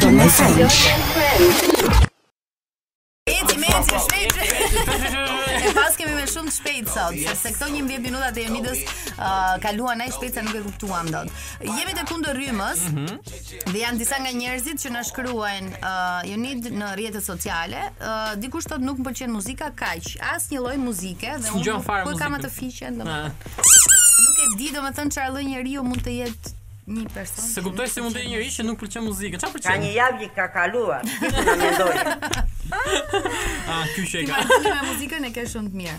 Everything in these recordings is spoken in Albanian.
Pardon my French. E pas kemi me shumë të shpejt sot, sepse këto 11 minutat e Jonidës kaluan aq shpejt se nuk e kuptuam dot. Jemi te kundër rrymës dhe janë disa nga njerëzit që na shkruajnë Jonid në rrjetet sociale, dikush thotë nuk më pëlqen muzika kaq, asnjë lloj muzike dhe unë ku kam atë fiqen, nuk e di domethënë çfarë lloj njeriu mund të jetë një person. Se kuptoj se mund të jetë njëri që nuk pëlqen muzika. Çfarë pëlqen? Ka një javë që ka kaluar. Ti na mendoj. Ky që e ka. Me muzikën e ke shumë të mirë.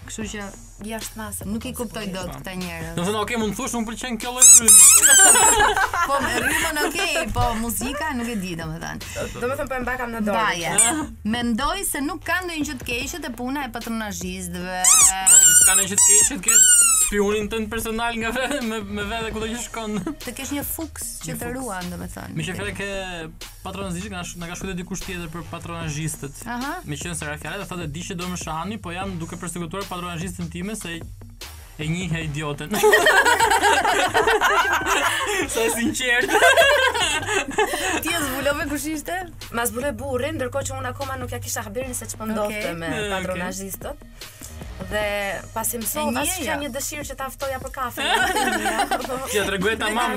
Kështu që jashtë masë, nuk i kuptoj dot këta njerëz. Do të thonë, okay, mund të thosh nuk pëlqen kjo lloj rrymë. Po me rrymën okay, po muzika nuk e di domethënë. Domethënë po e mbakam në dorë. Baje. Mendoj se nuk ka ndonjë gjë të keqe te puna e patronazhistëve. Po s'ka ndonjë gjë të keqe, të kesh spionin tënd personal nga me vete kudo që shkon. Të kesh një fuks që të ruan domethënë. Me që fjalë ke patronazhistë, na ka shkruar dikush tjetër për patronazhistët. Me qenë se fjalë thotë di që do më shahani, po jam duke përsekutuar patronazhistën time se e njihë idioten. Sa sinqert. Ti e zbulove kush ishte? Ma zbuloi burrin, ndërkohë që unë akoma nuk ja kisha habirin se ç'po ndodhte me patronazhistët. Dhe pasi mësova që një dëshirë që ta ftoja për kafe. Ja tregoj tamam.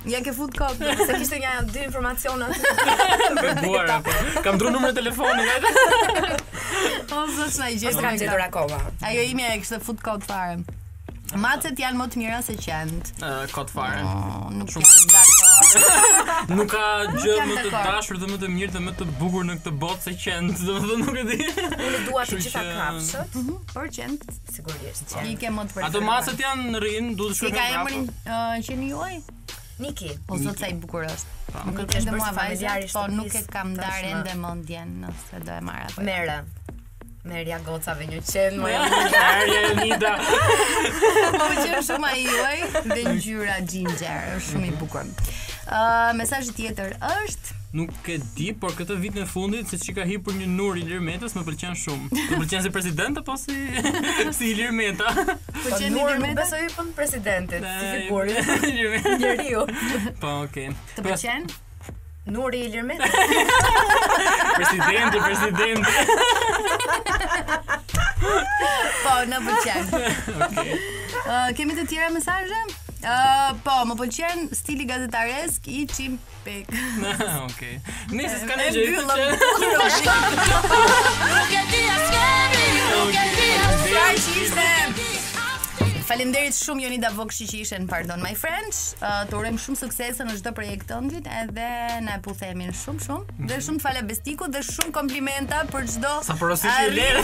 Ja ke fut kokë, se kishte një dy informacione. Kam dhënë numrin e telefonit. O zot na i gjetë ka gjetur akoma. Ajo imja e kishte fut kot fare. Macet janë më të mira se qend. Kot fare. Nuk shumë dakord. Nuk ka gjë më të dashur dhe më të mirë dhe më të bukur në këtë botë se qend. Domethënë nuk e di. Unë dua të gjitha kafshët. Por qend sigurisht qend. I ke më të preferuar. Ato macet janë në rrin, duhet të shkojnë. Si ka emrin qeni juaj? Niki. O zot sa i bukur është. Nuk e di mua familjarisht, po nuk e kam ndarë ende mendjen nëse do e marr apo. Merja gocave një qenë, më Merja e Nida. Po që shumë ai juaj dhe ngjyra ginger, është shumë i bukur. Mesazhi tjetër është nuk e di, por këtë vit në fundit se çka hipur një Nur Ilir Metës më pëlqen shumë. Më pëlqen si president apo si Ilir Meta? Pëlqen Ilir Meta? Besoj hipën presidentit, si figurë. Njeriu. Po, okay. Të pëlqen? Nuri Ilir Meta. Presidenti. Po, në pëlqen. Okej. Kemi të tjera mesazhe? Po, më pëlqen stili gazetaresk i Chimpek. Okej. Nisë s'ka ne gjë. Faleminderit shumë Jonida Vokshi që ishen Pardon My French. Të urojmë shumë suksese në çdo projekt tëndit, edhe na e puthemin shumë dhe shumë fale Bestiku dhe shumë komplimenta për çdo. Sa porositë e lere.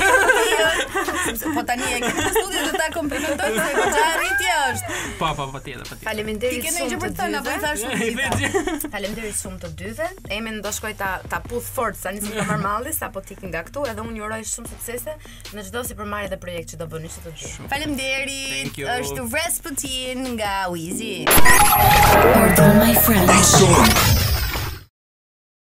Po tani e kemi në studio do ta komplimentoj se goxha arritje është. Po, patjetër. Faleminderit shumë. Ti ke gjë për të thënë apo i thash shumë? Faleminderit shumë të dyve. Emën do shkoj ta puth fort tani si ka marrë sapo tik nga këtu, edhe unë ju uroj shumë suksese në çdo sipërmarrje dhe projekt që do bëni sot të dy. Faleminderit. Është Rasputin nga Wizi. Pardon my French.